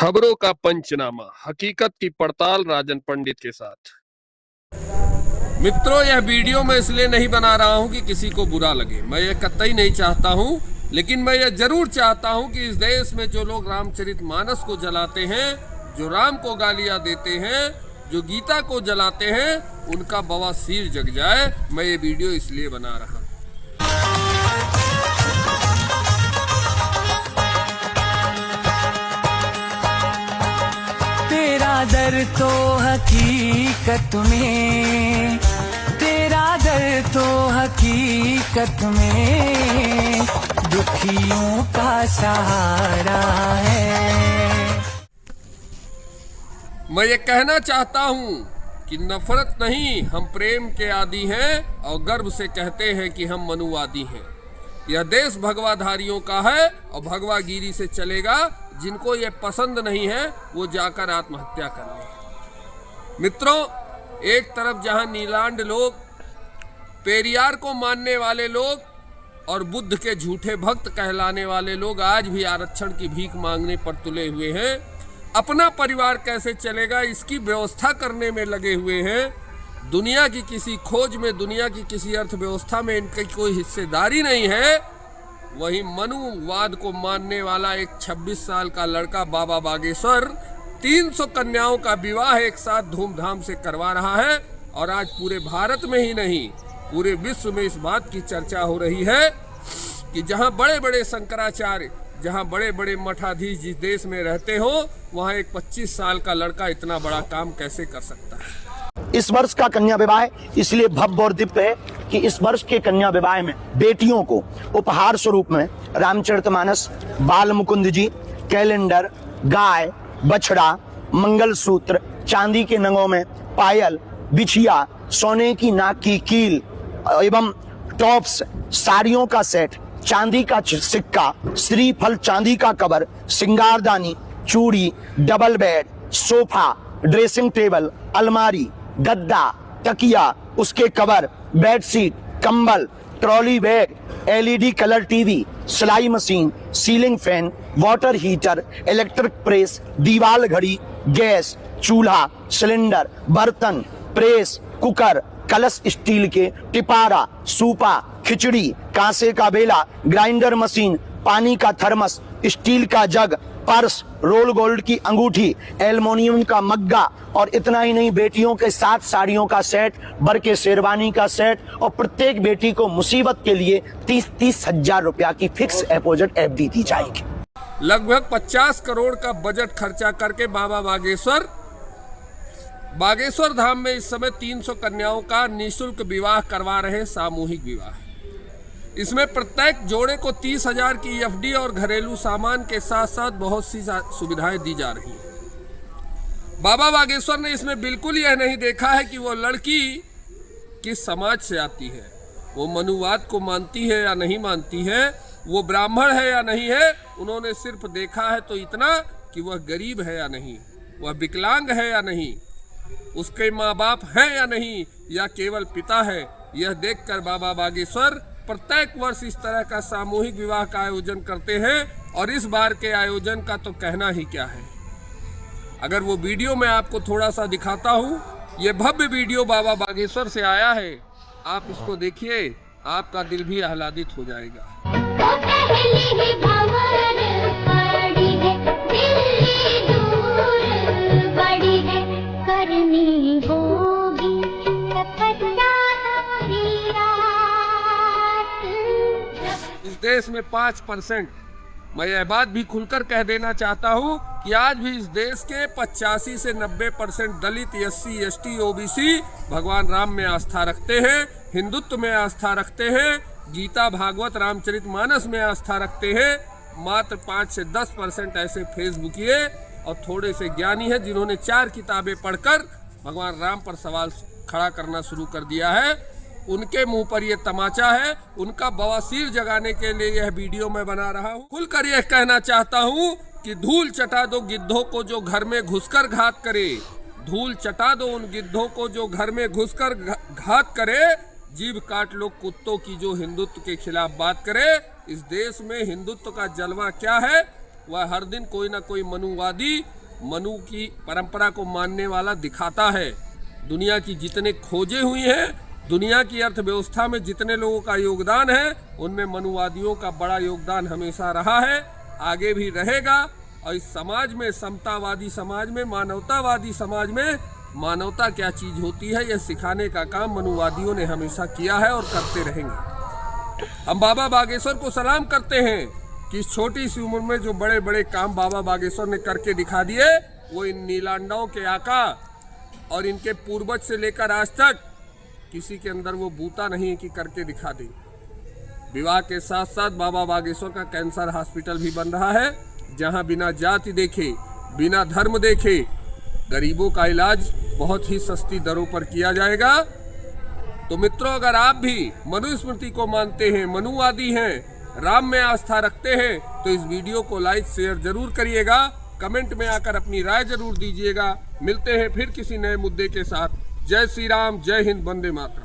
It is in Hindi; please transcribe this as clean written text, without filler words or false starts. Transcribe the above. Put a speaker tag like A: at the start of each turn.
A: खबरों का पंचनामा, हकीकत की पड़ताल राजन पंडित के साथ। मित्रों, यह वीडियो मैं इसलिए नहीं बना रहा हूं कि किसी को बुरा लगे, मैं ये कतई नहीं चाहता हूं, लेकिन मैं ये जरूर चाहता हूं कि इस देश में जो लोग रामचरितमानस को जलाते हैं, जो राम को गालियां देते हैं, जो गीता को जलाते हैं, उनका बवासीर जग जाए। मैं ये वीडियो इसलिए बना रहा हूं।
B: तेरा दर तो हकीकत में, तेरा दर तो हकीकत में दुखियों का सहारा है।
A: मैं ये कहना चाहता हूँ कि नफरत नहीं, हम प्रेम के आदी हैं और गर्व से कहते हैं कि हम मनुवादी हैं। यह देश भगवाधारियों का है और भगवागिरी से चलेगा। जिनको ये पसंद नहीं है वो जाकर आत्महत्या कर ले। मित्रों, एक तरफ जहां नीलांड लोग, पेरियार को मानने वाले लोग और बुद्ध के झूठे भक्त कहलाने वाले लोग आज भी आरक्षण की भीख मांगने पर तुले हुए हैं, अपना परिवार कैसे चलेगा इसकी व्यवस्था करने में लगे हुए हैं। दुनिया की किसी खोज में, दुनिया की किसी अर्थव्यवस्था में इनकी कोई हिस्सेदारी नहीं है। वहीं मनुवाद को मानने वाला एक 26 साल का लड़का बाबा बागेश्वर 300 कन्याओं का विवाह एक साथ धूमधाम से करवा रहा है। और आज पूरे भारत में ही नहीं, पूरे विश्व में इस बात की चर्चा हो रही है कि जहां बड़े बड़े शंकराचार्य, जहां बड़े बड़े मठाधीश जिस देश में रहते हो, वहां एक 25 साल का लड़का इतना बड़ा काम कैसे कर सकता है।
C: इस वर्ष का कन्या विवाह इसलिए भव्य और दिव्य है कि इस वर्ष के कन्या विवाह में बेटियों को उपहार स्वरूप में रामचरितमानस, बाल मुकुंद जी, कैलेंडर, गाय, बछड़ा, मंगलसूत्र, चांदी के नगों में पायल, बिछिया, सोने की नाक की कील एवं टॉप्स, साड़ियों का सेट, चांदी का सिक्का, श्रीफल चांदी का कवर, श्रृंगारदानी, चूड़ी, double bed, sofa, dressing table, अलमारी, गद्दा, तकिया, उसके कवर, बेडशीट, कंबल, trolley bag, LED colour TV, सिलाई machine, ceiling fan, water heater, electric press, दीवार घड़ी, गैस, चूल्हा, सिलेंडर, बर्तन, प्रेस, कुकर, कलश स्टील के, टिपारा, सूपा, खिचड़ी, कांसे का बेला, ग्राइंडर मशीन, पानी का थर्मस, स्टील का जग, पर्स, रोल गोल्ड की अंगूठी, एल्युमिनियम का मग्गा और इतना ही नहीं, बेटियों के 7 साड़ियों का सेट, बर के शेरवानी का सेट और प्रत्येक बेटी को मुसीबत के लिए 30-30 हजार रुपया की फिक्स डिपॉजिट एफडी दी जाएगी।
A: लगभग 50 करोड़ का बजट खर्चा करके बाबा बागेश्वर धाम में इस समय 300 कन्याओं का निःशुल्क विवाह करवा रहे सामूहिक विवाह। इसमें प्रत्येक जोड़े को 30,000 की एफडी और घरेलू सामान के साथ साथ बहुत सी सुविधाएं दी जा रही हैं। बाबा बागेश्वर ने इसमें बिल्कुल यह नहीं देखा है कि वो लड़की किस समाज से आती है, वो मनुवाद को मानती है या नहीं मानती है, वो ब्राह्मण है या नहीं है। उन्होंने सिर्फ देखा है तो इतना कि वह गरीब है या नहीं, वह विकलांग है या नहीं, उसके माँ बाप हैं या नहीं, या केवल पिता है। यह देखकर बाबा बागेश्वर प्रत्येक वर्ष इस तरह का सामूहिक विवाह का आयोजन करते हैं। और इस बार के आयोजन का तो कहना ही क्या है। अगर वो वीडियो मैं आपको थोड़ा सा दिखाता हूँ, ये भव्य वीडियो बाबा बागेश्वर से आया है, आप इसको देखिए, आपका दिल भी आह्लादित हो जाएगा। इस देश में 5%, मैं यह बात भी खुलकर कह देना चाहता हूं कि आज भी इस देश के 85 से 90% दलित, एससी, एसटी, ओबीसी भगवान राम में आस्था रखते हैं, हिंदुत्व में आस्था रखते हैं, गीता, भागवत, रामचरितमानस में आस्था रखते हैं। मात्र 5 से 10% ऐसे फेसबुकिये और थोड़े से ज्ञानी हैं जिन्होंने 4 किताबें पढ़कर भगवान राम पर सवाल खड़ा करना शुरू कर दिया है। उनके मुंह पर यह तमाचा है, उनका बवासीर जगाने के लिए यह वीडियो मैं बना रहा हूं। खुलकर यह कहना चाहता हूं कि धूल चटा दो गिद्धों को जो घर में घुसकर घात करे, धूल चटा दो उन गिद्धों को जो घर में घुसकर घात करे, जीभ काट लो कुत्तों की जो हिंदुत्व के खिलाफ बात करे। इस देश में हिंदुत्व का जलवा क्या है, वह हर दिन कोई ना कोई मनुवादी, मनु की परंपरा को मानने वाला दिखाता है। दुनिया की जितने खोजें हुई हैं, दुनिया की अर्थव्यवस्था में जितने लोगों का योगदान है, उनमें मनुवादियों का बड़ा योगदान हमेशा रहा है, आगे भी रहेगा। और इस समाज में, समतावादी समाज में, मानवतावादी समाज में मानवता क्या चीज होती है, यह सिखाने का काम मनुवादियों ने हमेशा किया है और करते रहेंगे। हम बाबा बागेश्वर को सलाम करते हैं कि इस छोटी सी उम्र में जो बड़े बड़े काम बाबा बागेश्वर ने करके दिखा दिए, वो इन नीलांडाओं के आका और इनके पूर्वज से लेकर आज तक किसी के अंदर वो बूता नहीं है कि करके दिखा दे। विवाह के साथ साथ बाबा बागेश्वर का कैंसर हॉस्पिटल भी बन रहा है, जहां बिना जाति देखे, बिना धर्म देखे गरीबों का इलाज बहुत ही सस्ती दरों पर किया जाएगा। तो मित्रों, अगर आप भी मनुस्मृति को मानते हैं, मनुवादी हैं, राम में आस्था रखते हैं, तो इस वीडियो को लाइक शेयर जरूर करिएगा, कमेंट में आकर अपनी राय जरूर दीजिएगा। मिलते हैं फिर किसी नए मुद्दे के साथ। जय श्री राम, जय हिंद, वंदे मातरम।